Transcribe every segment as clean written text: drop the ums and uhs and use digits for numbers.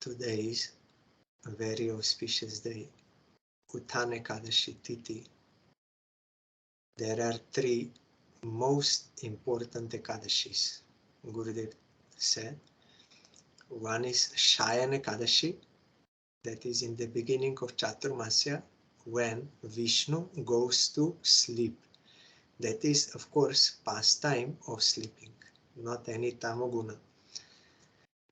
today is a very auspicious day, Utthan Ekadashi Tithi. There are three most important Ekadashis, Gurudev said. One is Shayan Ekadashi, that is in the beginning of Chaturmasya, when Vishnu goes to sleep. That is, of course, pastime of sleeping, not any tamoguna.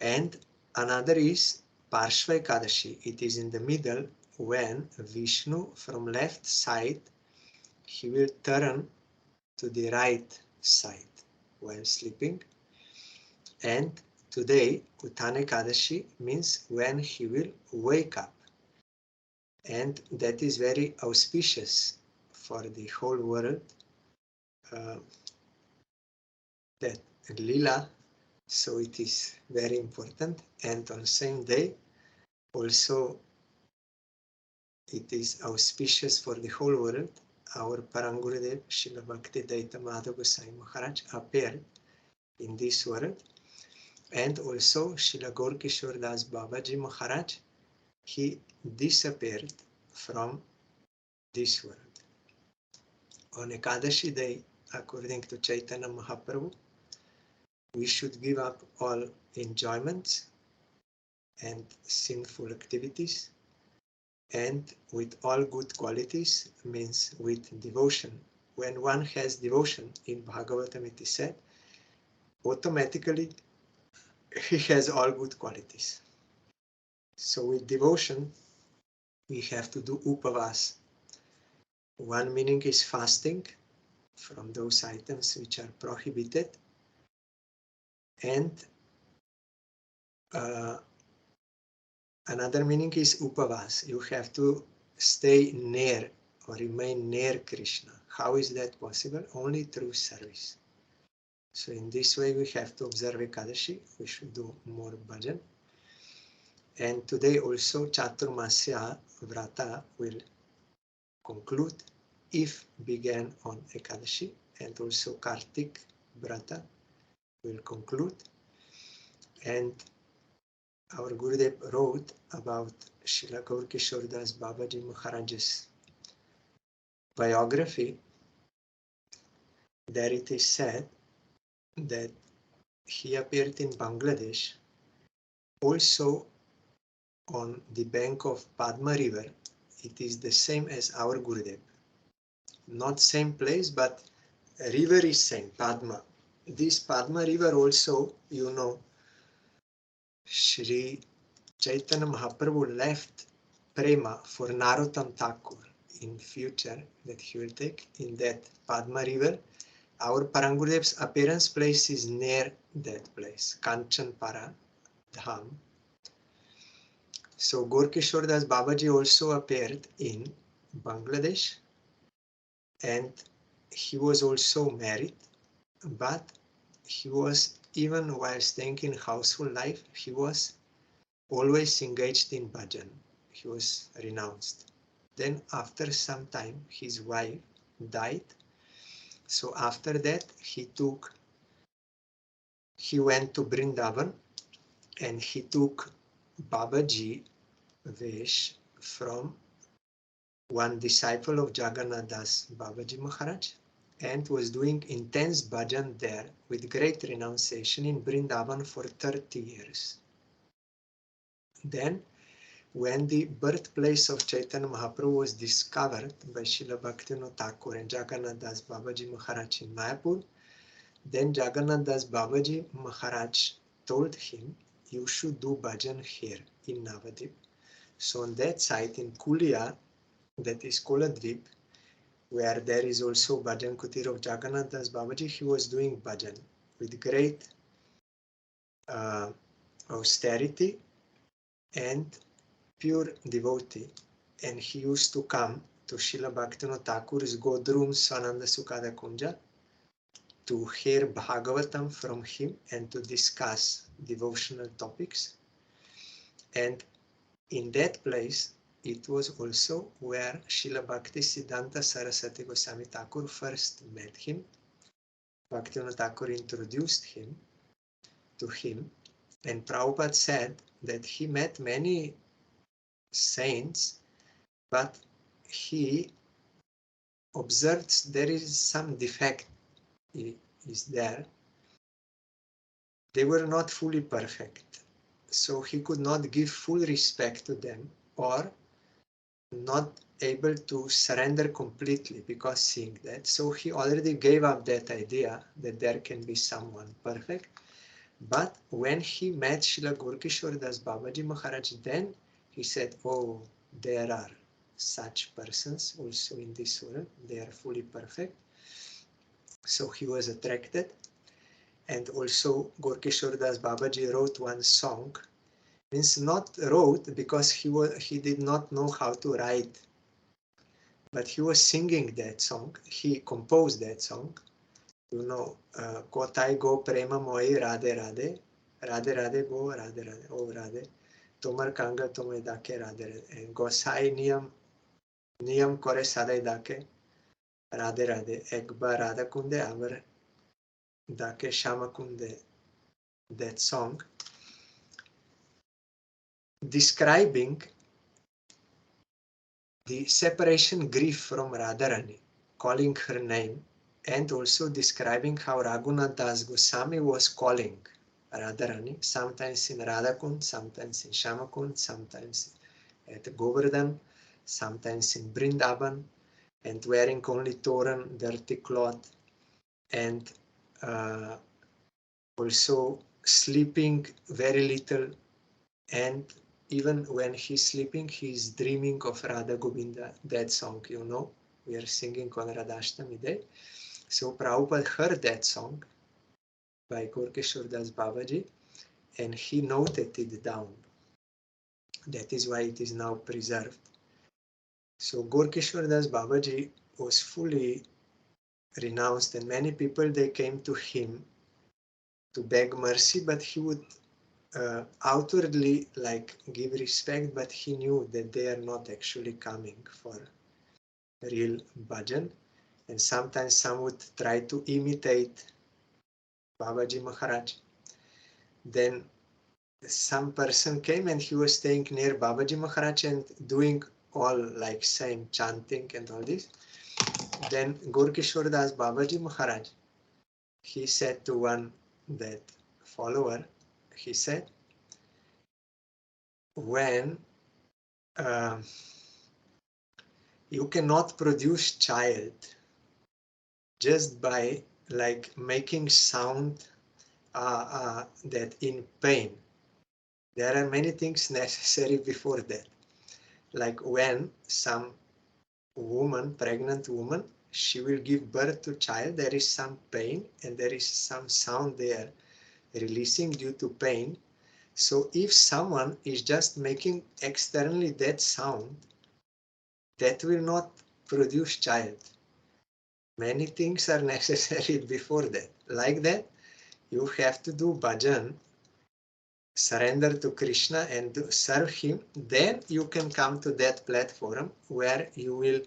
And another is Parshva Ekadashi. It is in the middle, when Vishnu from left side, he will turn to the right side while sleeping. And today, Utthan Ekadashi means when he will wake up. And that is very auspicious for the whole world. That Lila, so it is very important. And on same day, also it is auspicious for the whole world. Our Parangurudev, Srila Bhakti Dayita Madhav Gosvami Maharaj appeared in this world. And also Srila Gaurkishor Das Babaji Maharaj, he disappeared from this world. On Ekadashi day, according to Chaitanya Mahaprabhu, we should give up all enjoyments and sinful activities, and with all good qualities, means with devotion. When one has devotion, in Bhagavatam it is said, automatically he has all good qualities. So with devotion, we have to do upavas. One meaning is fasting from those items which are prohibited, and another meaning is upavas. You have to stay near or remain near Krishna. How is that possible? Only through service. So in this way we have to observe Ekadashi. We should do more bhajan. And today also Chaturmasya Vrata will conclude if began on Ekadashi, and also Kartik Vrata will conclude. And our Gurudev wrote about Srila Gaurkishor Das Babaji Maharaj's biography. There it is said that he appeared in Bangladesh, also on the bank of Padma River. It is the same as our Gurudev. Not same place, but river is same, Padma. This Padma River also, you know, Sri Chaitanya Mahaprabhu left Prema for Narottam Thakur in future, that he will take in that Padma River. Our Parangurudev's appearance place is near that place, Kanchanpara Dham. So Gaurkishor Das Babaji also appeared in Bangladesh, and he was also married, but he was, even while staying in household life, he was always engaged in bhajan. He was renounced. Then after some time, his wife died. So after that, he went to Vrindavan, and he took Babaji Vesh from one disciple of Jagannath Das Babaji Maharaj, and was doing intense bhajan there with great renunciation in Vrindavan for 30 years. Then, when the birthplace of Chaitanya Mahaprabhu was discovered by Srila Bhaktivinoda Thakur and Jagannath Das Babaji Maharaj in Mayapur, then Jagannath Das Babaji Maharaj told him, you should do bhajan here in Navadvip. So on that site in Kulia, that is Koladvip, where there is also bhajan kutir of Jagannath Das Babaji, he was doing bhajan with great austerity and pure devotee. And he used to come to Srila Bhaktivinoda Thakur's Godroom Swananda Sukada Kunja to hear Bhagavatam from him and to discuss devotional topics. And in that place, it was also where Srila Bhakti Siddhanta Saraswati Goswami Thakur first met him. Bhaktivinoda Thakur introduced him to him, and Prabhupada said that he met many saints, but he observes there is some defect is there. They were not fully perfect, so he could not give full respect to them, or not able to surrender completely because seeing that. So he already gave up that idea that there can be someone perfect. But when he met Srila Gaurkishor Das Babaji Maharaj, then he said, oh, there are such persons also in this world, they are fully perfect. So he was attracted. And also Gaurkishor Das Babaji wrote one song, means not wrote because he did not know how to write, but he was singing that song. He composed that song. You know, Kotai go prema moi Radhe Radhe, Radhe Radhe go Radhe Radhe, oh Radhe, Tomar Kanga Tome Dake Radhe Radhe, and Gosai Niyam Kore Sadai Dake, Radhe Radhe, Ekba Radha Kunde, Amar Dake Shama Kunde. That song describing the separation grief from Radharani, calling her name, and also describing how Raghunath Das Goswami was calling Radharani, sometimes in Radhakund, sometimes in Shamakund, sometimes at Govardhan, sometimes in Brindaban, and wearing only Toran, dirty cloth, and also sleeping very little, and even when he's sleeping, he's dreaming of Radha Govinda, that song, you know, we are singing on Radhashtami Day. So Prabhupada heard that song by Gaurkishor Das Babaji, and he noted it down. That is why it is now preserved. So Gaurkishor Das Babaji was fully renounced, and many people, they came to him to beg mercy, but he would outwardly like give respect, but he knew that they are not actually coming for real bhajan. And sometimes some would try to imitate Babaji Maharaj. Then some person came and he was staying near Babaji Maharaj and doing all like same chanting and all this. Then Gaurkishor Das Babaji Maharaj, he said to one that follower, he said, when you cannot produce child just by like making sound that in pain. There are many things necessary before that. Like when some woman, pregnant woman, she will give birth to child, there is some pain and there is some sound there releasing due to pain. So if someone is just making externally that sound, that will not produce child. Many things are necessary before that. Like that, you have to do bhajan, surrender to Krishna and serve him. Then you can come to that platform where you will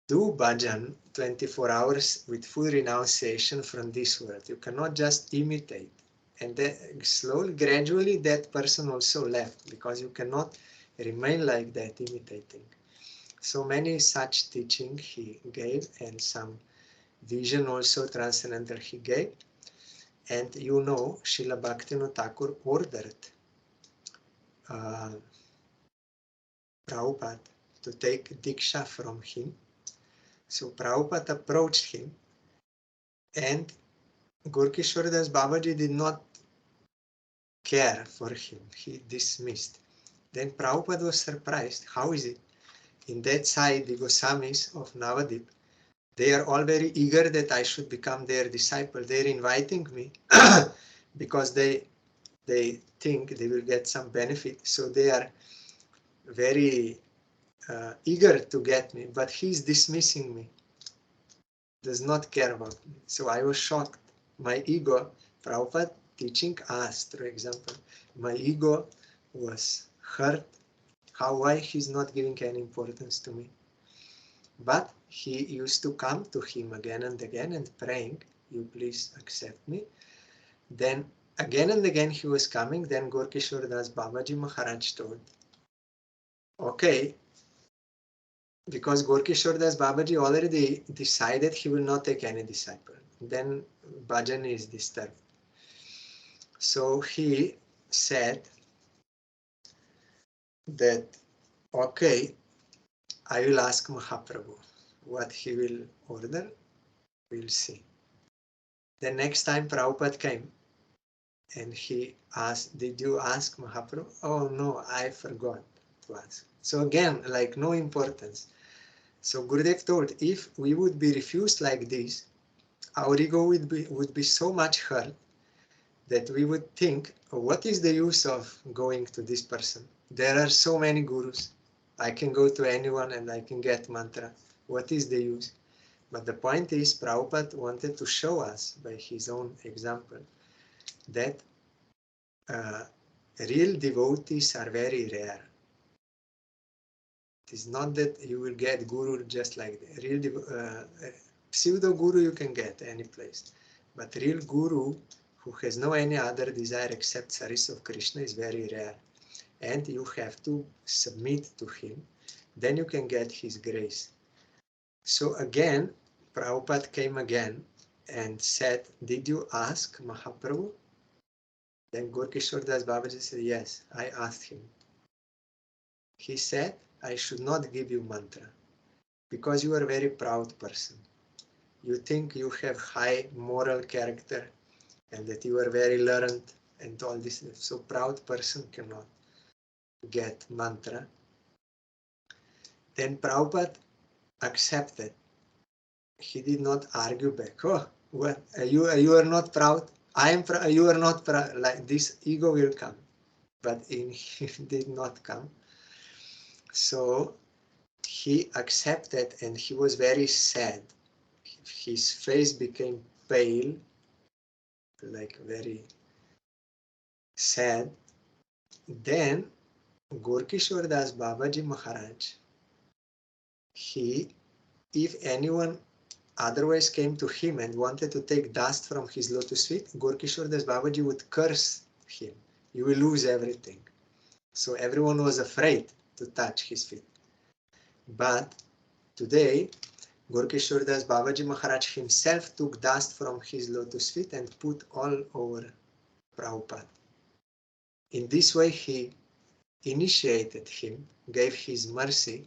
do bhajan 24 hours with full renunciation from this world. You cannot just imitate. And then slowly, gradually, that person also left, because you cannot remain like that imitating. So many such teaching he gave, and some vision also transcendental he gave. And you know, Srila Bhaktivinoda Thakur ordered Prabhupada to take Diksha from him. So Prabhupada approached him, and Gaurkishor Das Babaji did not care for him. He dismissed. Then Prabhupada was surprised. How is it? In that side, the Goswamis of Navadip, they are all very eager that I should become their disciple. They are inviting me because they think they will get some benefit. So they are very eager to get me, but he is dismissing me, does not care about me. So I was shocked. My ego, Prabhupada teaching us, for example, my ego was hurt. Why he's not giving any importance to me? But he used to come to him again and again and praying, you please accept me. Then again and again he was coming. Then Gaurkishor Das Babaji Maharaj told, okay, because Gaurkishor Das Babaji already decided he will not take any disciple. Then bhajan is disturbed. So he said that, okay, I will ask Mahaprabhu what he will order. We'll see. The next time Prabhupada came and he asked, did you ask Mahaprabhu? Oh no, I forgot to ask. So again, like no importance. So Gurudev told, if we would be refused like this, our ego would be so much hurt that we would think, oh, what is the use of going to this person? There are so many gurus. I can go to anyone and I can get mantra. What is the use? But the point is, Prabhupada wanted to show us by his own example that real devotees are very rare. It is not that you will get guru just like that. Real pseudo guru you can get any place, but real guru who has no any other desire except service of Krishna is very rare, and you have to submit to him. Then you can get his grace. So again, Prabhupada came again and said, did you ask Mahaprabhu? Then Gaurkishor Das Babaji said, yes, I asked him. He said, I should not give you mantra because you are a very proud person. You think you have high moral character and that you are very learned and all this. So proud person cannot get mantra. Then Prabhupada accepted. He did not argue back. Oh, what? You are not proud? I am proud. You are not proud. Like this ego will come. But in him did not come. So he accepted and he was very sad. His face became pale, like very sad. Then Gaurkishor Das Babaji Maharaj, if anyone otherwise came to him and wanted to take dust from his lotus feet, Gaurkishor Das Babaji would curse him. You will lose everything. So everyone was afraid to touch his feet. But today, Gaurkishor Das Babaji Maharaj himself took dust from his lotus feet and put all over Prabhupada. In this way, he initiated him, gave his mercy.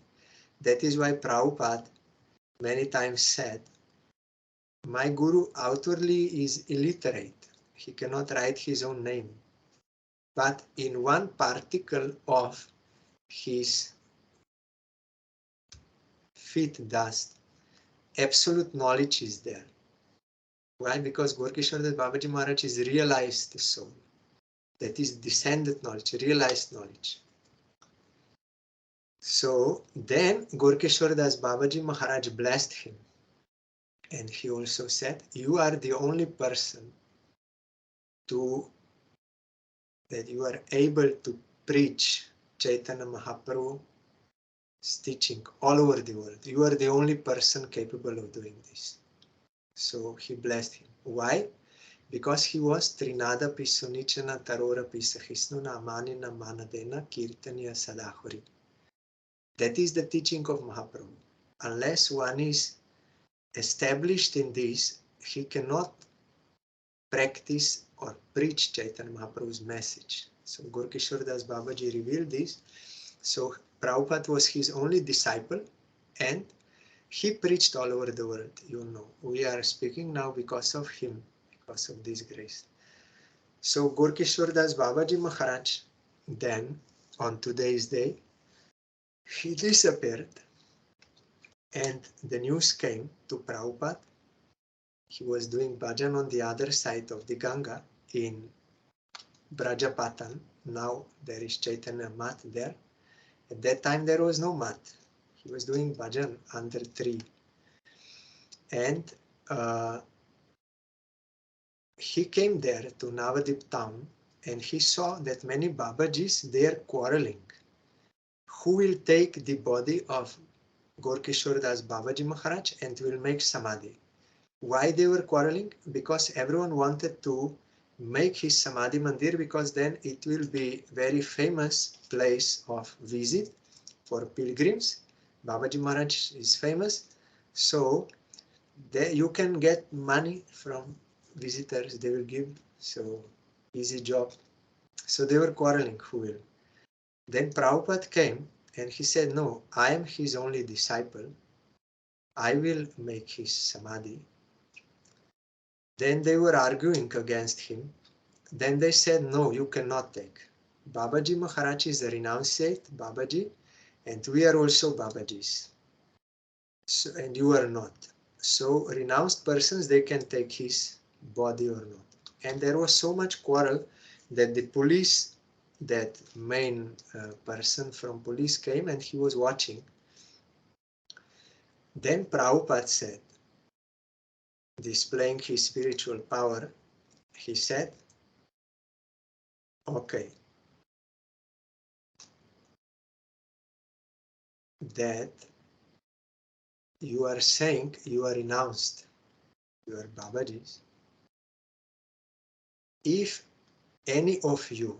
That is why Prabhupada many times said, my guru outwardly is illiterate. He cannot write his own name. But in one particle of his feet dust, absolute knowledge is there. Why? Because Gaurkishor Das Babaji Maharaj is realized soul. That is descended knowledge, realized knowledge. So then Gaurkishor Das Babaji Maharaj blessed him. And he also said, you are the only person that you are able to preach Chaitanya Mahaprabhu's teaching all over the world. You are the only person capable of doing this. So he blessed him. Why? Because he was Trinada Pisunichana Tarora Pisahisnuna Amanina Manadena Kirtaniya Sadahuri. That is the teaching of Mahaprabhu. Unless one is established in this, he cannot practice or preach Chaitanya Mahaprabhu's message. So Gaurkishor Das Babaji revealed this. So Prabhupada was his only disciple and he preached all over the world. You know, we are speaking now because of him, because of this grace. So Gaurkishor Das Babaji Maharaj, then on today's day, he disappeared and the news came to Prabhupada. He was doing bhajan on the other side of the Ganga in Brajapatan. Now there is Chaitanya mat there. At that time there was no mat. He was doing bhajan under tree. And he came there to Navadip town and he saw that many Babajis, they are quarreling. Who will take the body of Gaurkishor Das Babaji Maharaj and will make samadhi? Why they were quarreling? Because everyone wanted to make his Samadhi Mandir, because then it will be very famous place of visit for pilgrims. Babaji Maharaj is famous, so there you can get money from visitors, they will give, so easy job. So they were quarreling, who will. Then Prabhupada came and he said, no, I am his only disciple, I will make his Samadhi. Then they were arguing against him. Then they said, no, you cannot take. Babaji Maharaj is a renunciate Babaji, and we are also Babajis. So, and you are not. So renounced persons, they can take his body or not. And there was so much quarrel that the police, that main person from police came and he was watching. Then Prabhupada said, displaying his spiritual power, he said, okay, that you are saying you are renounced, you are Babajis. If any of you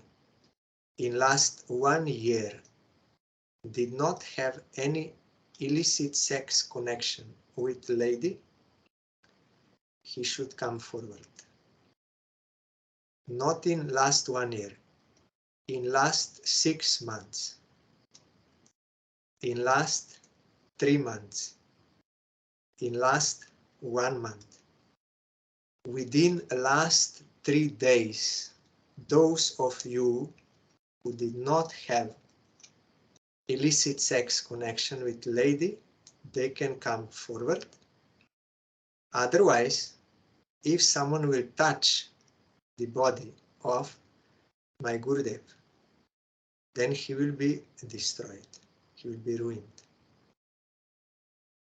in last 1 year did not have any illicit sex connection with lady, he should come forward. Not in last 1 year, in last 6 months, in last 3 months, in last 1 month, within last 3 days, those of you who did not have illicit sex connection with lady, they can come forward. Otherwise, if someone will touch the body of my Gurudev, then he will be destroyed, he will be ruined.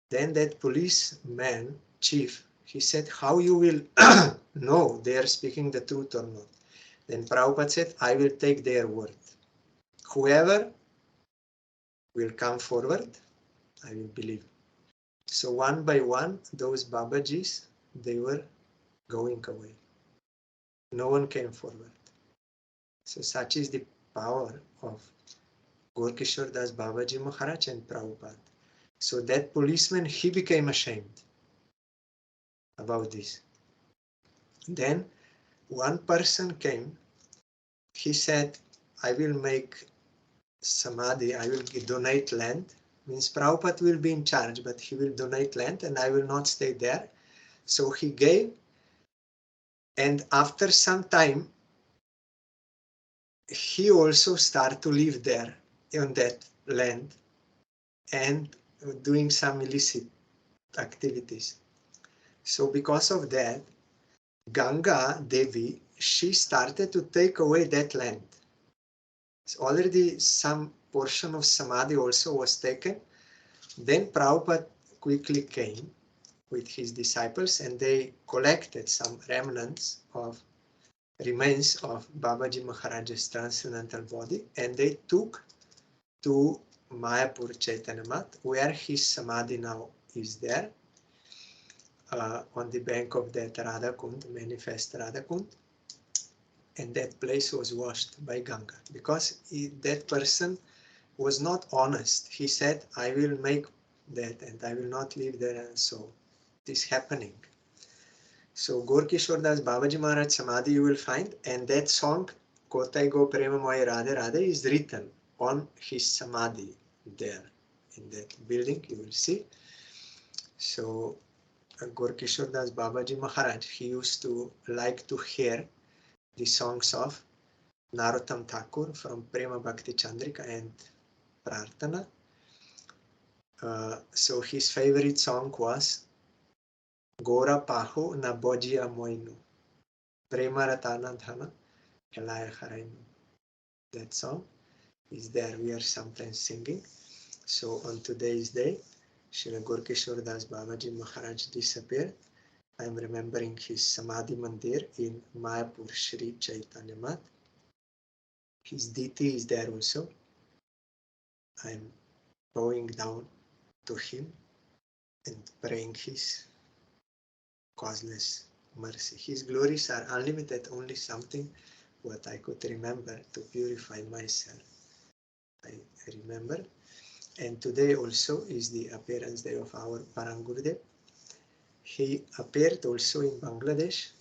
Then that policeman chief, he said, how you will know they are speaking the truth or not? Then Prabhupada said, I will take their word. Whoever will come forward, I will believe. So one by one, those Babajis, they were going away. No one came forward. So such is the power of Gaurkishor Das Babaji Maharaj and Prabhupada. So that policeman, he became ashamed about this. Then one person came, he said, I will make Samadhi, I will donate land. Means Prabhupada will be in charge, but he will donate land and I will not stay there. So he gave, and after some time, he also started to live there on that land and doing some illicit activities. So because of that, Ganga Devi, she started to take away that land. So already some portion of Samadhi also was taken. Then Prabhupada quickly came with his disciples and they collected some remnants of remains of Babaji Maharaj's transcendental body and they took to Mayapur Chaitanya Math, where his Samadhi now is there, on the bank of that Radha Kund, manifest Radha Kund, and that place was washed by Ganga because that person was not honest. He said, I will make that and I will not live there, and so it is happening. So Gaurkishor Das Babaji Maharaj Samadhi you will find, and that song Kotai Go Prema Moy Radhe Radhe is written on his Samadhi there in that building, you will see. So Gaurkishor Das Babaji Maharaj, he used to like to hear the songs of Narottam Thakur from Prema Bhakti Chandrika and Prarthana. So his favorite song was Gora Paho na Bojia Moinu, Prema Ratana Dhana Helaya Harainu. That song is there, we are sometimes singing. So on today's day, Srila Gaurkishor Das Babaji Maharaj disappeared. I am remembering his Samadhi Mandir in Mayapur Sri Chaitanya Math. His deity is there also. I am bowing down to him and praying his causeless mercy. His glories are unlimited, only something what I could remember to purify myself. I remember. And today also is the appearance day of our Parang Gurudev. He appeared also in Bangladesh,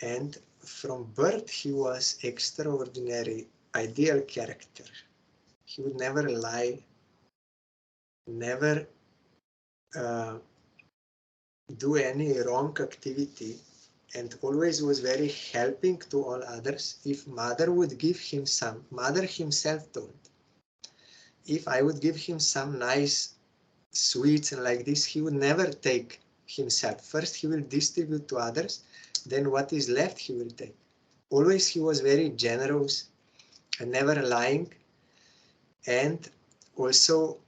and from birth he was extraordinary, ideal character. He would never lie, never do any wrong activity, and always was very helping to all others. If mother would give him some, mother himself told, if I would give him some nice sweets and like this, he would never take himself. First he will distribute to others, then what is left he will take. Always he was very generous and never lying. And also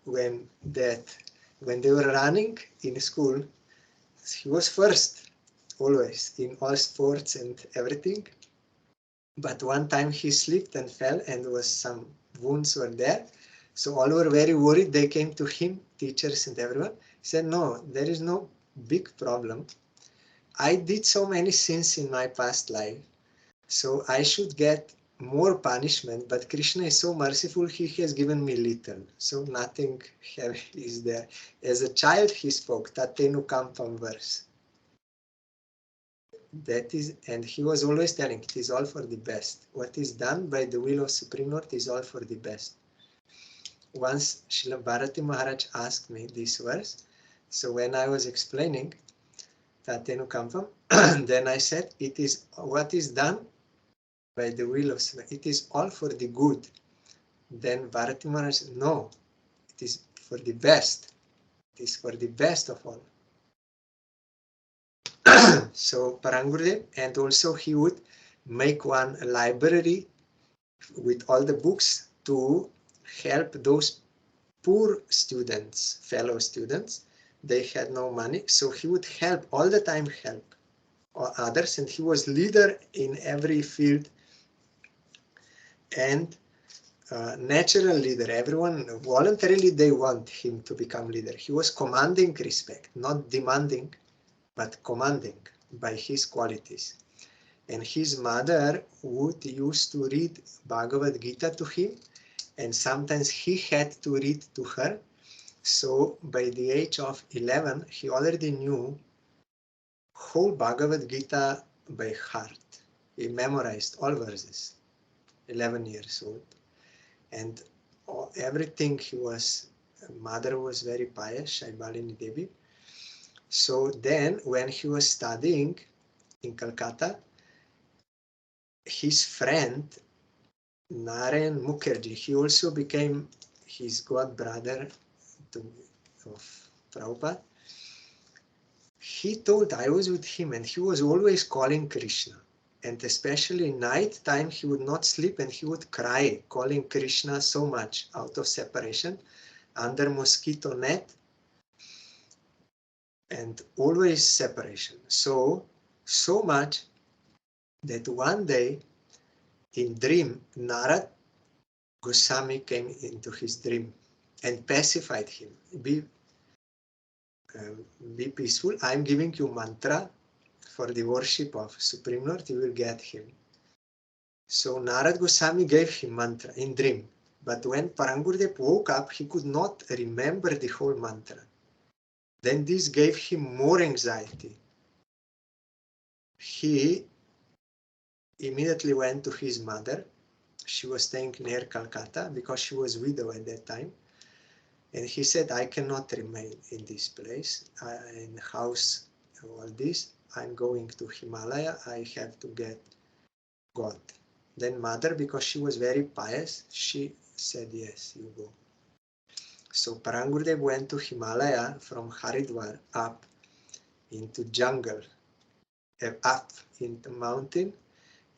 when they were running in school, he was first always in all sports and everything. But one time he slipped and fell, and was some wounds were there. So all were very worried. They came to him, teachers and everyone. He said, no, there is no big problem. I did so many sins in my past life, so I should get more punishment, but Krishna is so merciful, he has given me little, so nothing heavy is there. As a child he spoke, Tatenu Kampam verse. That is, and he was always telling, it is all for the best. What is done by the will of Supreme Lord is all for the best. Once Srila Bharati Maharaj asked me this verse, so when I was explaining Tatenu Kampam, then I said, it is what is done by the will of Supreme, it is all for the good. Then Bharati Maharaj said, no, it is for the best. It is for the best of all. So Parang Gurudev, and also he would make one library with all the books to help those poor students, fellow students. They had no money, so he would help all the time, help others, and he was leader in every field, and natural leader. Everyone voluntarily they want him to become leader. He was commanding respect, not demanding, but commanding by his qualities. And his mother would used to read Bhagavad Gita to him, and sometimes he had to read to her. So by the age of 11, he already knew whole Bhagavad Gita by heart. He memorized all verses, 11 years old. And everything he was, mother was very pious, Shaibalini Devi. So then when he was studying in Calcutta, his friend Narayan Mukherjee, he also became his god brother of Prabhupada. He told, I was with him, and he was always calling Krishna. And especially night time, he would not sleep, and he would cry, calling Krishna so much out of separation, under mosquito net, and always separation. So much that one day in dream, Narad Goswami came into his dream and pacified him. Be peaceful. I am giving you mantra for the worship of Supreme Lord. You will get him. So Narad Goswami gave him mantra in dream. But when Parang Gurudev woke up, he could not remember the whole mantra. Then this gave him more anxiety. He immediately went to his mother. She was staying near Calcutta because she was widow at that time. And he said, I cannot remain in this place, in house, all this. I'm going to Himalaya. I have to get God. Then mother, because she was very pious, she said, yes, you go. So Parang Gurudev went to Himalaya from Haridwar up into jungle, up in the mountain,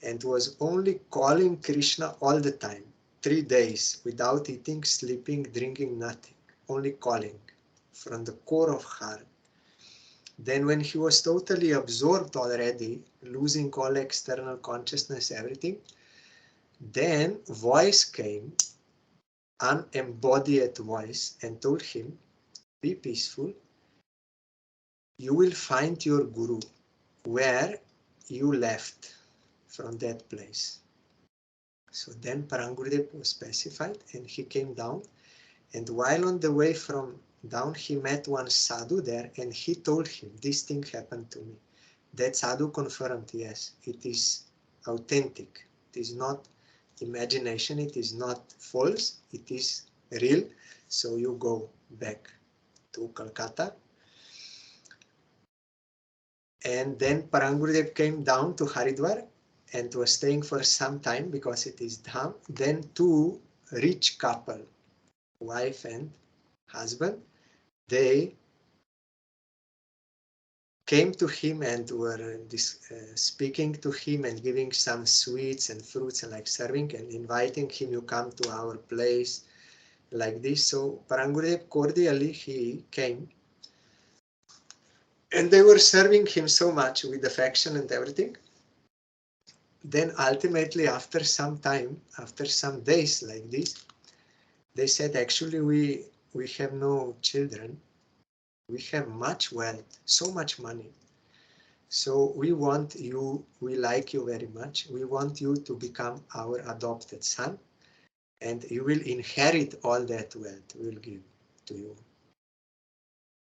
and was only calling Krishna all the time, 3 days, without eating, sleeping, drinking, nothing, only calling from the core of heart. Then when he was totally absorbed already, losing all external consciousness, everything, then voice came, unembodied voice, and told him, be peaceful, you will find your Guru where you left from that place. So then Parangurudev was pacified and he came down, and while on the way from down he met one sadhu there, and he told him, this thing happened to me. That sadhu confirmed, yes, it is authentic, it is not imagination, it is not false, it is real. So you go back to Calcutta. And then Parangurudev came down to Haridwar and was staying for some time because it is Dham. Then two rich couple, wife and husband, they came to him and were speaking to him and giving some sweets and fruits and like serving and inviting him, you come to our place, like this. So Parangurudev cordially he came, and they were serving him so much with affection and everything. Then ultimately, after some time, after some days like this, they said, actually we have no children, we have much wealth, so much money, so we want you, we like you very much, we want you to become our adopted son, and you will inherit all that wealth we will give to you.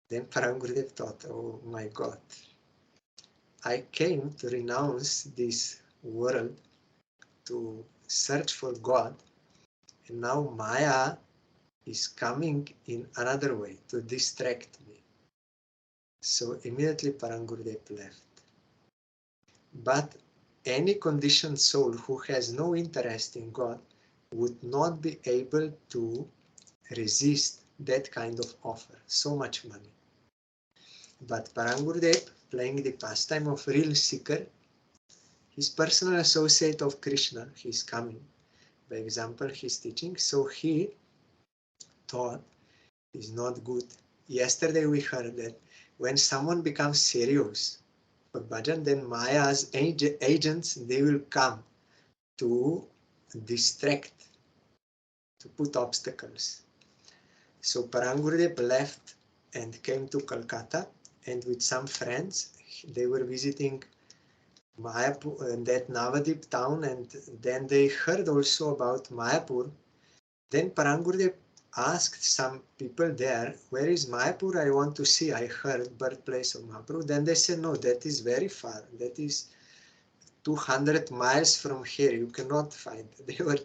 Then Parangurudev thought, oh my God, I came to renounce this world, to search for God, and now Maya is coming in another way to distract me. So immediately Parangurudev left. But any conditioned soul who has no interest in God would not be able to resist that kind of offer, so much money. But Parangurudev, playing the pastime of real seeker, his personal associate of Krishna, he is coming. By example, he's teaching. So he thought is not good. Yesterday we heard that when someone becomes serious for bhajan, then Maya's agents, they will come to distract, to put obstacles. So Parangurudev left and came to Calcutta, and with some friends, they were visiting Mayapur, that Navadip town, and then they heard also about Mayapur. Then Parangurudev asked some people there, where is Mayapur? I want to see. I heard birthplace of Mahaprabhu. Then they said, no, that is very far. That is 200 miles from here. You cannot find. They were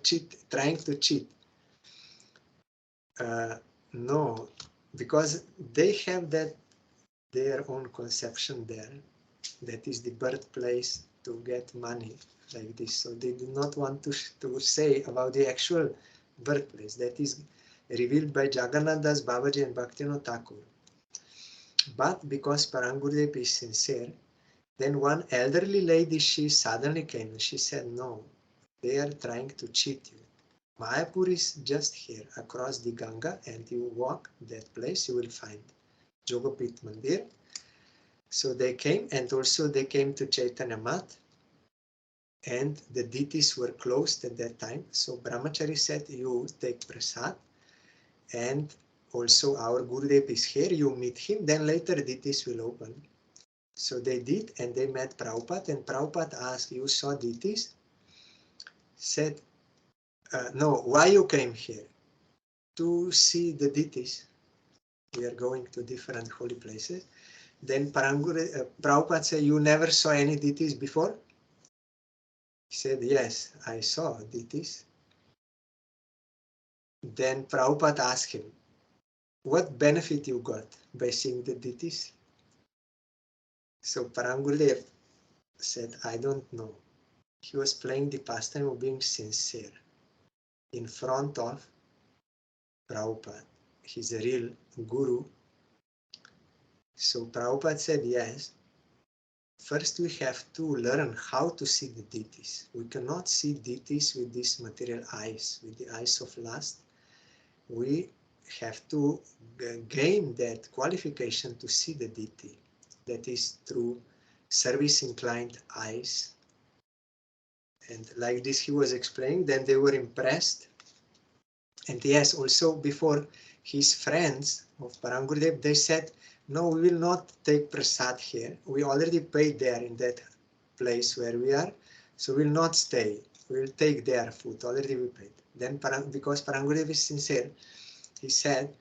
trying to cheat. No, because they have that their own conception there. That is the birthplace to get money like this. So they do not want to say about the actual birthplace. That is revealed by Jagannath Das, Babaji and Bhaktivinoda Thakur. But because Parangurudev is sincere, then one elderly lady, she suddenly came and she said, no, they are trying to cheat you. Mayapur is just here across the Ganga, and you walk that place, you will find Jogapit Mandir. So they came, and also they came to Chaitanya Math, and the deities were closed at that time. So Brahmachari said, you take prasad, and also our Gurudev is here, you meet him, then later deities will open. So they did, and they met Prabhupada, and Prabhupada asked, you saw deities? Said, no, why you came here? To see the deities. We are going to different holy places. Then Prabhupada said, you never saw any deities before? He said, yes, I saw deities. Then Prabhupada asked him, what benefit you got by seeing the deities? So Parangurudev said, I don't know. He was playing the pastime of being sincere in front of Prabhupada. He's a real guru. So Prabhupada said, yes, first we have to learn how to see the deities. We cannot see deities with these material eyes, with the eyes of lust. We have to gain that qualification to see the deity. That is through service-inclined eyes. And like this he was explaining, then they were impressed. And yes, also before his friends of Parama Gurudev, they said, no, we will not take prasad here. We already paid there in that place where we are, so we will not stay. We will take their food. Already we paid. Then, because Parama Gurudev is sincere, he said,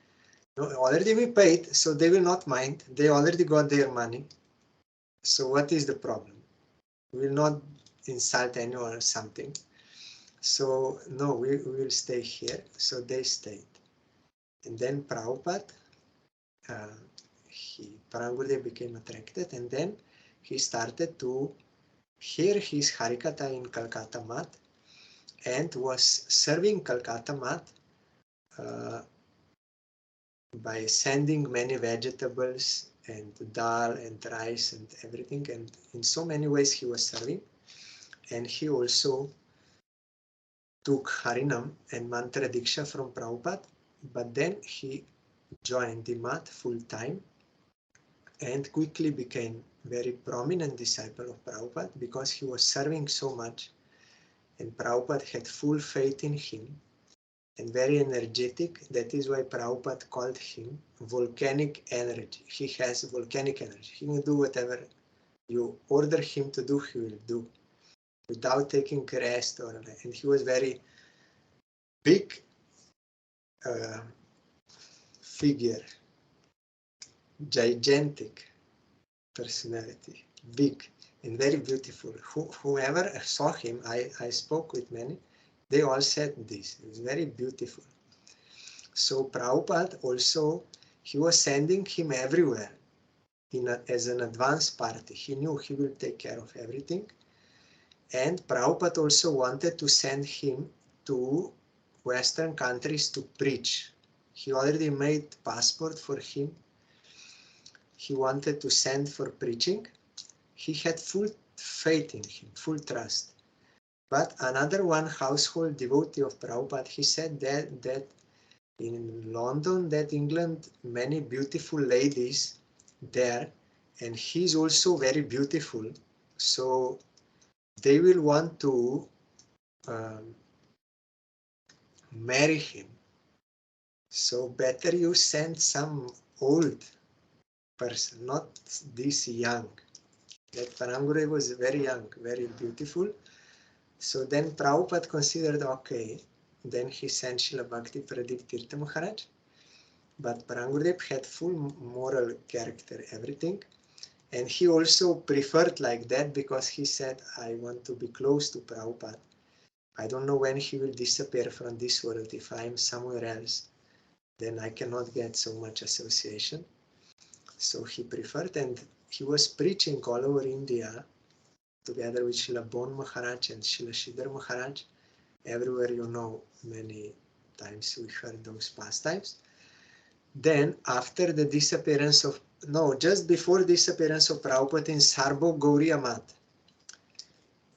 no, already we paid, so they will not mind. They already got their money. So what is the problem? We will not insult anyone or something. So no, we will stay here. So they stayed. And then Prabhupada, Parama Gurudev became attracted, and then he started to hear his Harikatha in Calcutta Mat, and was serving Calcutta Mat by sending many vegetables and dal and rice and everything, and in so many ways he was serving. And he also took Harinam and Mantra Diksha from Prabhupada, but then he joined the Mat full time and quickly became very prominent disciple of Prabhupada because he was serving so much, and Prabhupada had full faith in him and very energetic. That is why Prabhupada called him volcanic energy. He has volcanic energy. He can do whatever you order him to do, he will do without taking rest or, and he was very big figure, gigantic personality, big and very beautiful. Whoever saw him, I spoke with many, they all said this. It was very beautiful. So Prabhupada also, he was sending him everywhere as an advance party. He knew he will take care of everything. And Prabhupada also wanted to send him to Western countries to preach. He already made passport for him. He wanted to send for preaching. He had full faith in him, full trust. But another one household devotee of Prabhupada, he said that in London, that England, many beautiful ladies there, and he's also very beautiful. So they will want to marry him. So better you send some old person, not this young. That Parama Gurudev was very young, very beautiful. So then Prabhupada considered, okay, then he sent Srila Bhakti Pradip Tirtha Maharaj. But Parama Gurudev had full moral character, everything. And he also preferred like that because he said, I want to be close to Prabhupada. I don't know when he will disappear from this world. If I am somewhere else, then I cannot get so much association. So he preferred, and he was preaching all over India together with Srila Bon Maharaj and Srila Shridhar Maharaj. Everywhere, you know, many times we heard those pastimes. Then after the disappearance of, no, just before disappearance of Prabhupada in Sarbo Gauriya Mat,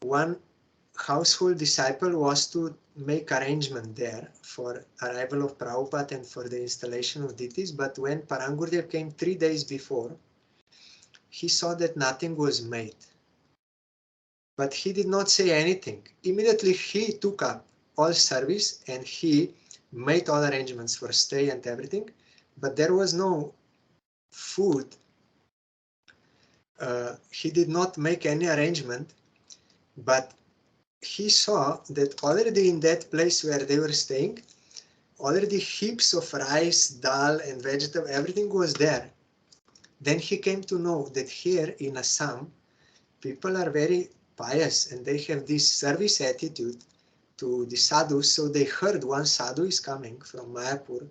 one household disciple was to make arrangement there for arrival of Prabhupada and for the installation of deities. But when Parama Gurudev came 3 days before, he saw that nothing was made. But he did not say anything. Immediately he took up all service and he made all arrangements for stay and everything. But there was no food. He did not make any arrangement, but he saw that already in that place where they were staying, already heaps of rice, dal and vegetable, everything was there. Then he came to know that here in Assam, people are very pious and they have this service attitude to the sadhus. So they heard one sadhu is coming from Mayapur,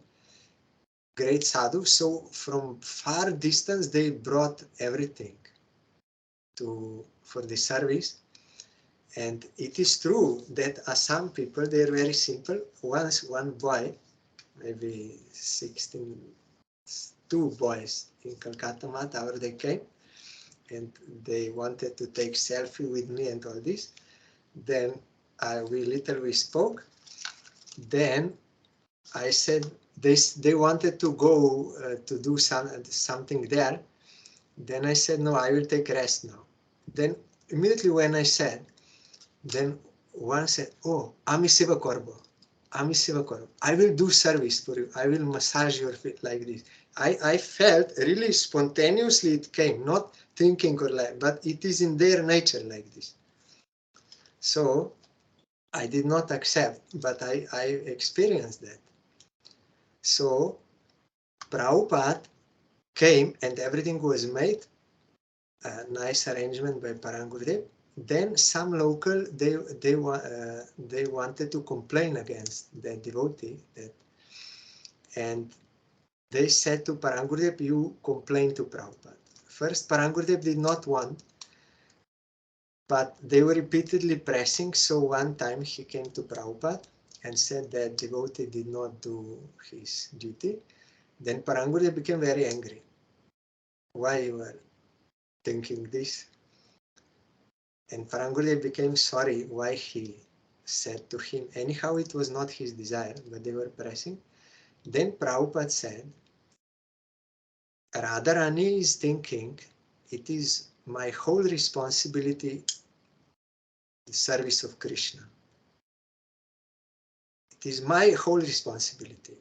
great sadhu. So from far distance, they brought everything for the service. And it is true that Assam people, they are very simple. Once one boy, maybe 16, 2 boys in Calcutta Mat, they came and they wanted to take selfie with me and all this. Then we spoke. Then I said they wanted to go to do something there. Then I said, no, I will take rest now. Then immediately when I said, then one said, oh, Ami Siva Korbo. Ami seva karo. I will do service for you. I will massage your feet like this. I felt really spontaneously it came, not thinking or like, but it is in their nature like this. So I did not accept, but I experienced that. So Prabhupada came and everything was made, a nice arrangement by Parangurudev. Then some local, they wanted to complain against the devotee, and they said to Parangurudev, you complain to Prabhupada. First, Parangurudev did not want, but they were repeatedly pressing, so one time he came to Prabhupada and said that devotee did not do his duty. Then Parangurudev became very angry. Why you are thinking this? And Parangurudev became sorry why he said to him. Anyhow, it was not his desire, but they were pressing. Then Prabhupada said, Radharani is thinking, it is my whole responsibility, the service of Krishna. It is my whole responsibility.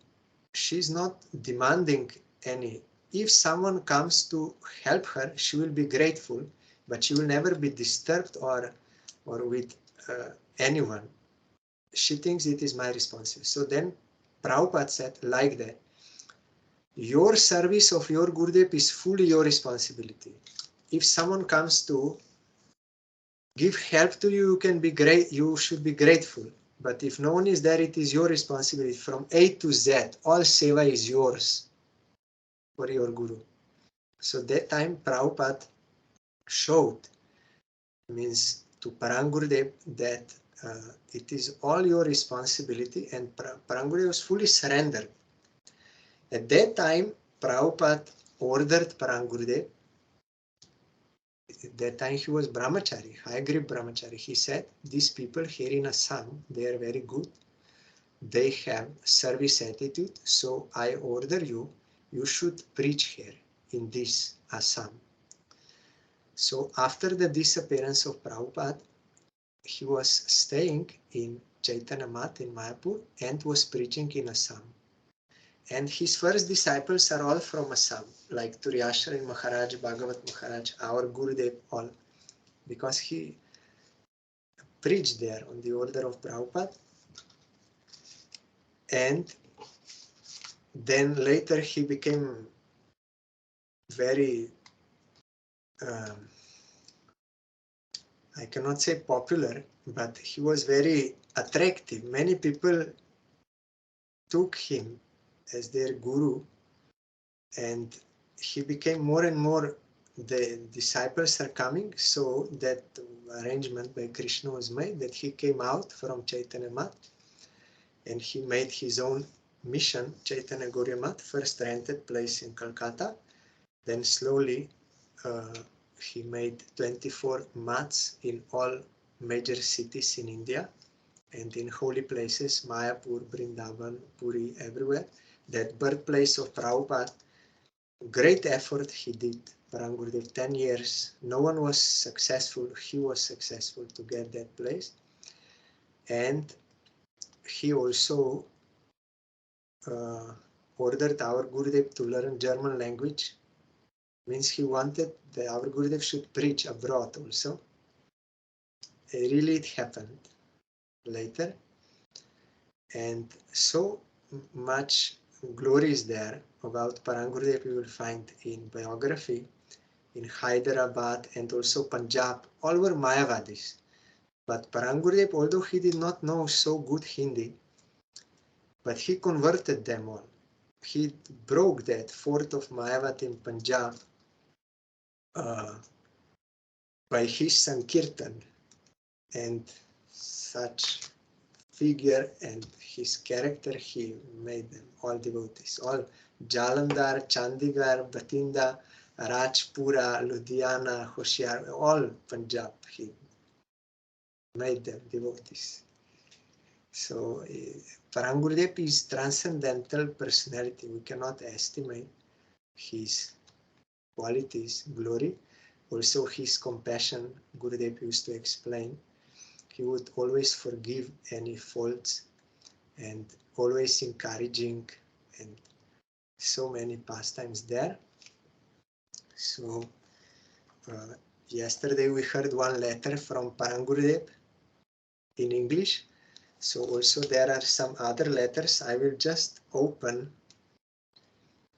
She is not demanding any. If someone comes to help her, she will be grateful, but she will never be disturbed or with anyone. She thinks it is my responsibility. So then Prabhupada said like that, your service of your Gurudev is fully your responsibility. If someone comes to give help to you, you can be great. You should be grateful. But if no one is there, it is your responsibility. From A to Z, all seva is yours for your Guru. So that time Prabhupada showed, means to Parangurudev, that it is all your responsibility, and Parangurudev was fully surrendered. At that time, Prabhupada ordered Parangurudev. At that time he was brahmachari, high-grade brahmachari. He said, these people here in Assam, they are very good. They have service attitude, so I order you, you should preach here in this Assam. So after the disappearance of Prabhupada, he was staying in Chaitanya Math in Mayapur and was preaching in Assam. And his first disciples are all from Assam, like Turyashara Maharaj, Bhagavat Maharaj, our Gurudev, all, because he preached there on the order of Prabhupada. And then later he became very, I cannot say popular, but he was very attractive. Many people took him as their guru, and he became more and more, the disciples are coming, so that arrangement by Krishna was made that he came out from Chaitanya Math and he made his own mission, Chaitanya Gauriya Math, first rented place in Calcutta, then slowly he made 24 maths in all major cities in India and in holy places, Mayapur, Vrindavan, Puri, everywhere. That birthplace of Prabhupada, great effort he did. Parangurudev, 10 years, no one was successful, he was successful to get that place. And he also ordered our Gurudev to learn German language. Means he wanted that our Gurudev should preach abroad also. Really it happened later. And so much glory is there about Parangurudev you will find in biography, in Hyderabad and also Punjab, all were Mayavadis. But Parangurudev, although he did not know so good Hindi, but he converted them all. He broke that fort of Mayavad in Punjab by his Sankirtan, and such figure and his character, he made them all devotees. All Jalandhar, Chandigarh, Batinda, Rajpura, Ludhiana, Hoshiar, all Punjab, he made them devotees. So Parangurudev is transcendental personality. We cannot estimate his qualities, glory. Also his compassion, Gurudev used to explain. He would always forgive any faults and always encouraging, and so many pastimes there. So yesterday we heard one letter from Parangurudev in English. So also there are some other letters. I will just open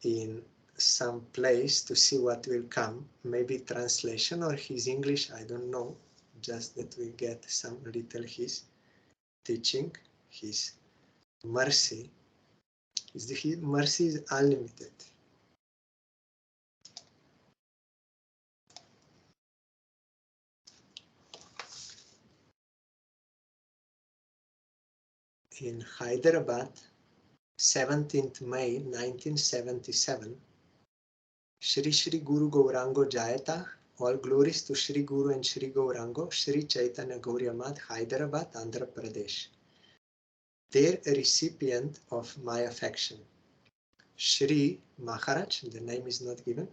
in some place to see what will come. Maybe translation or his English, I don't know. Just that we get some little his teaching, his mercy. His mercy is unlimited. In Hyderabad, 17th May 1977, Shri Shri Guru Gaurango Jayata, all glories to Shri Guru and Shri Gaurango, Shri Chaitanya Gauriya Math, Hyderabad, Andhra Pradesh. Their recipient of my affection, Shri Maharaj, the name is not given.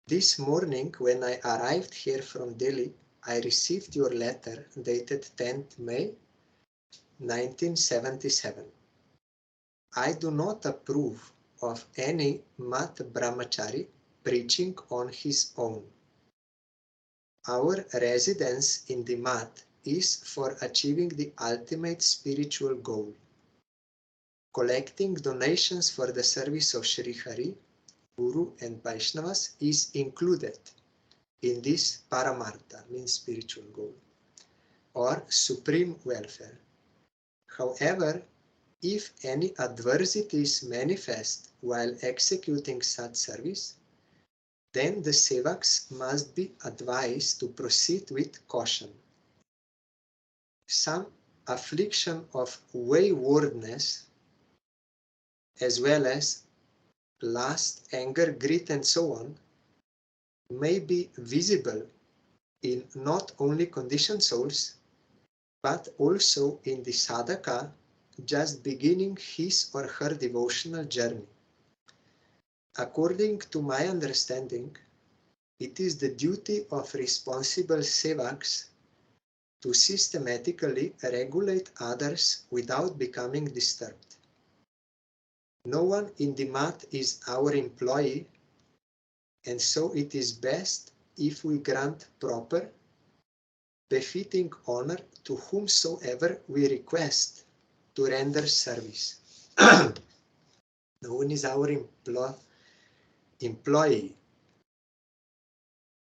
This morning when I arrived here from Delhi, I received your letter dated 10th May 1977. I do not approve of any Mat Brahmachari preaching on his own. Our residence in the Mat is for achieving the ultimate spiritual goal. Collecting donations for the service of Sri Hari, Guru and Vaishnavas is included in this Paramartha, means spiritual goal, or supreme welfare. However, if any adversities manifest while executing such service, then the sevaks must be advised to proceed with caution. Some affliction of waywardness, as well as lust, anger, greed, and so on, may be visible in not only conditioned souls, but also in the sadhaka just beginning his or her devotional journey. According to my understanding, it is the duty of responsible sevaks to systematically regulate others without becoming disturbed. No one in the mat is our employee, and so it is best if we grant proper, befitting honor to whomsoever we request to render service. No one is our employee.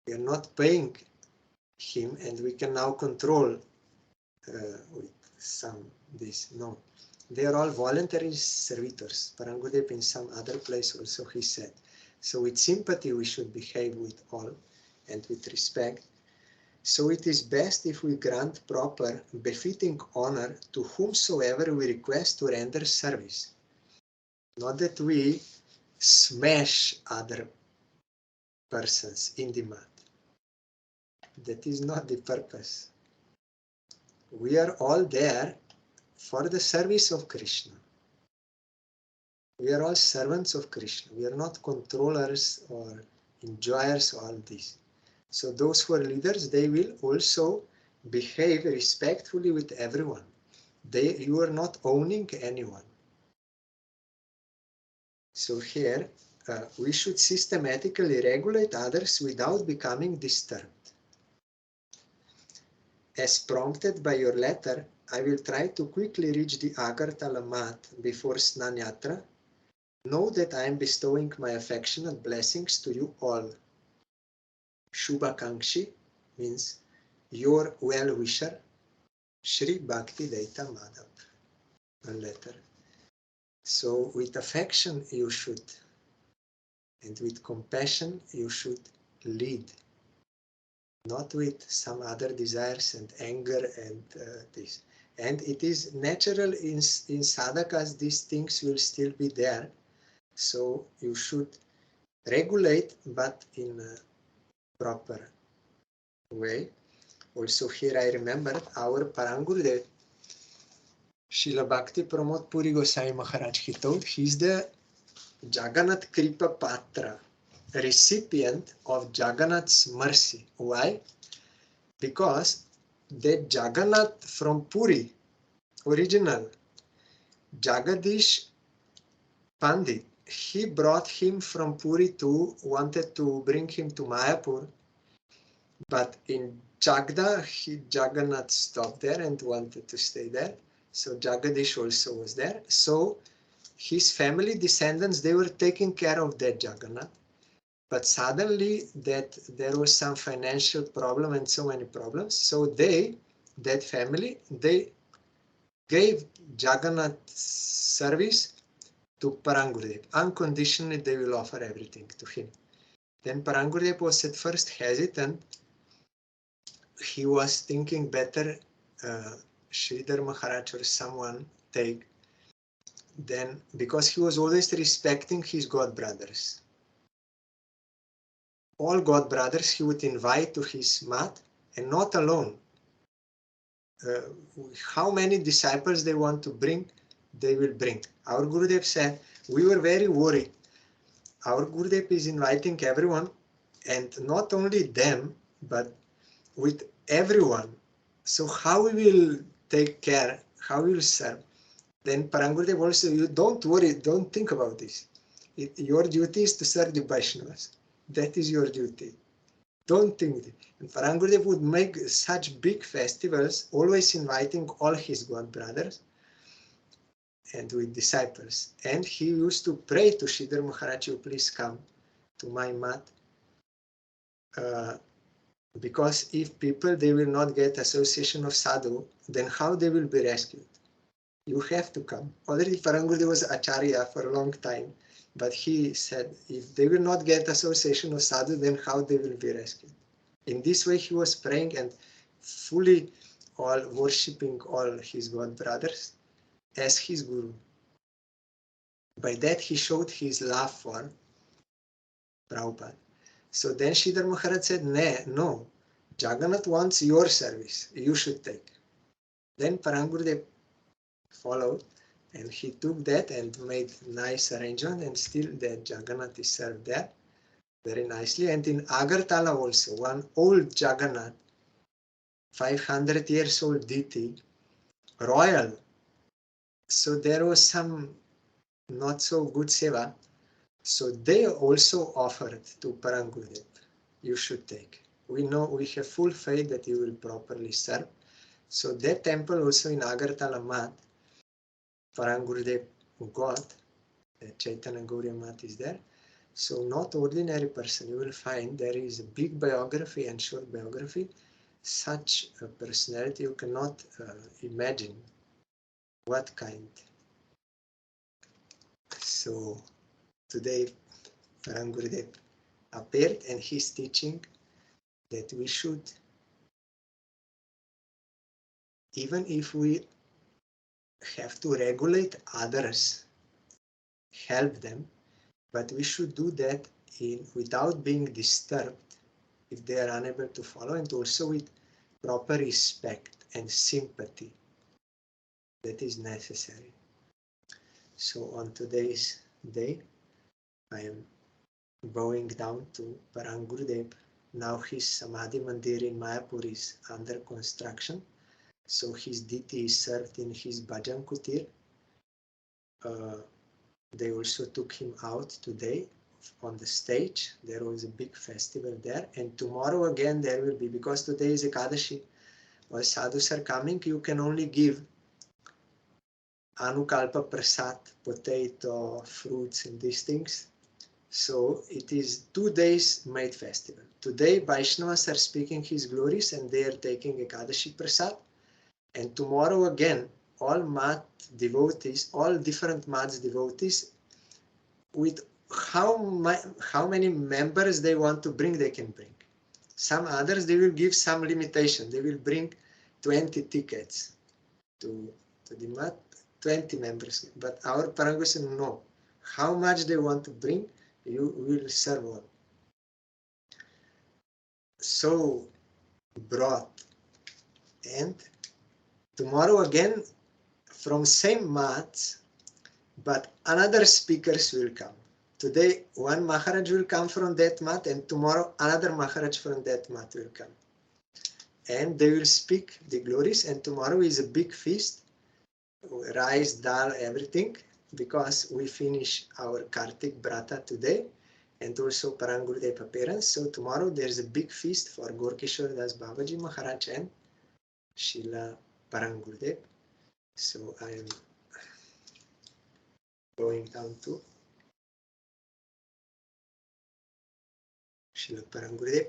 We are not paying him and we can now control with some this. No, they are all voluntary servitors. Parangudev in some other place also he said. So with sympathy we should behave with all and with respect. So it is best if we grant proper, befitting honor to whomsoever we request to render service. Not that we smash other persons in the mat. That is not the purpose. We are all there for the service of Krishna. We are all servants of Krishna. We are not controllers or enjoyers of all this. So those who are leaders, they will also behave respectfully with everyone. You are not owning anyone. So here, we should systematically regulate others without becoming disturbed. As prompted by your letter, I will try to quickly reach the Agartala Mat before Snan Yatra. Know that I am bestowing my affectionate blessings to you all. Shubhakankshi means your well-wisher, Shri Bhakti Dayita Madhav. A letter. So with affection you should, and with compassion you should lead. Not with some other desires and anger and this. And it is natural in sadhakas, these things will still be there. So you should regulate, but in a proper way. Also here I remember our Parangurudev, Srila Bhakti Pramod Puri Goswami Maharaj, he told he's the Jagannath Kripa Patra, recipient of Jagannath's mercy. Why? Because that Jagannath from Puri, original, Jagadish Pandit, he brought him from Puri wanted to bring him to Mayapur, but in Jagda, Jagannath stopped there and wanted to stay there. So Jagadish also was there. So his family descendants, they were taking care of that Jagannath. But suddenly that there was some financial problem and so many problems. So that family, they gave Jagannath service to Parangurudev. Unconditionally, they will offer everything to him. Then Parangurudev was at first hesitant. He was thinking better Sridhar Maharaj or someone take. Then, because he was always respecting his god brothers. All god brothers he would invite to his mat, and not alone. How many disciples they want to bring, they will bring. Our Gurudev said, we were very worried. Our Gurudev is inviting everyone, and not only them, but with everyone. So how we will take care, how we will serve? Then Parangurudev also, you don't worry, don't think about this. Your duty is to serve the Vaishnavas. That is your duty. Don't think. And Parangurudev would make such big festivals, always inviting all his god brothers and with disciples. And he used to pray to Sridhar Maharaj, you please come to my mat. Because if people, they will not get association of sadhu, then how they will be rescued? You have to come. Already Parangurudev was Acharya for a long time, but he said, if they will not get association of sadhu, then how they will be rescued? In this way, he was praying and fully all worshipping all his god brothers as his guru. By that, he showed his love for Prabhupada. So then Sridhar Maharaj said, no, Jagannath wants your service, you should take. Then Parangurudev followed, and he took that and made nice arrangement, and still that Jagannath is served there very nicely. And in Agartala also, one old Jagannath, 500 years old deity, royal. So there was some not so good seva. So they also offered to Parangurudev, you should take. We know, we have full faith that you will properly serve. So that temple also in Agartala Mat, Parangurudev got, Chaitanya Gauriya Mat is there. So not ordinary person, you will find there is a big biography and short biography. Such a personality you cannot imagine what kind. So today Parangurudev appeared and he's teaching that we should, even if we have to regulate others, help them, but we should do that without being disturbed if they are unable to follow, and also with proper respect and sympathy that is necessary. So on today's day, I am bowing down to Parangurudev. Now his Samadhi Mandir in Mayapur is under construction. So his deity is served in his Bhajan Kutir. They also took him out today on the stage. There was a big festival there. And tomorrow again there will be, because today is Ekadashi. While sadhus are coming, you can only give Anukalpa Prasad, potato, fruits and these things. So it is 2 days made festival. Today Vaishnavas are speaking his glories and they are taking Ekadashi Prasad. And tomorrow again, all mat devotees, all different mats devotees, with how many members they want to bring, they can bring. Some others, they will give some limitation. They will bring 20 tickets to the mat, 20 members. But our Parangus, no. How much they want to bring, you will serve all. So brought. And tomorrow again, from same mats, but another speakers will come. Today, one Maharaj will come from that mat, and tomorrow another Maharaj from that mat will come. And they will speak the glories, and tomorrow is a big feast. rice, dal, everything, because we finish our Kartik Vrata today and also Parangurudev appearance. So tomorrow there's a big feast for Gaurkishor Das Babaji Maharaj and Srila Parangurudev. So I am going down to Srila Parangurudev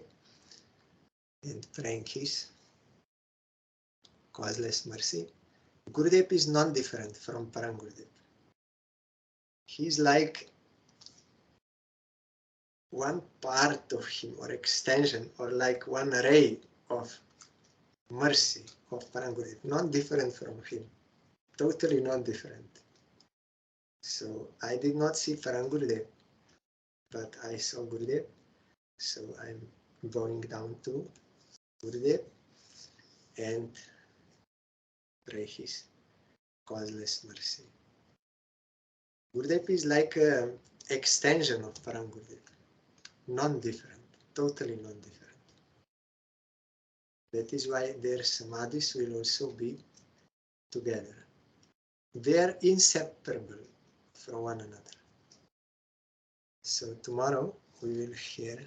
and praying his causeless mercy. Gurudev is non-different from Parangurudev. He's like one part of him or extension or like one ray of mercy of Parangurudev, not different from him, totally not different. So I did not see Parangurudev, but I saw Gurudev. So I'm going down to Gurudev and pray his causeless mercy. Gurudev is like an extension of Parangurudev, non-different, totally non-different. That is why their samadhis will also be together. They are inseparable from one another. So tomorrow we will hear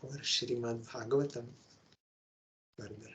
our Srimad Bhagavatam further.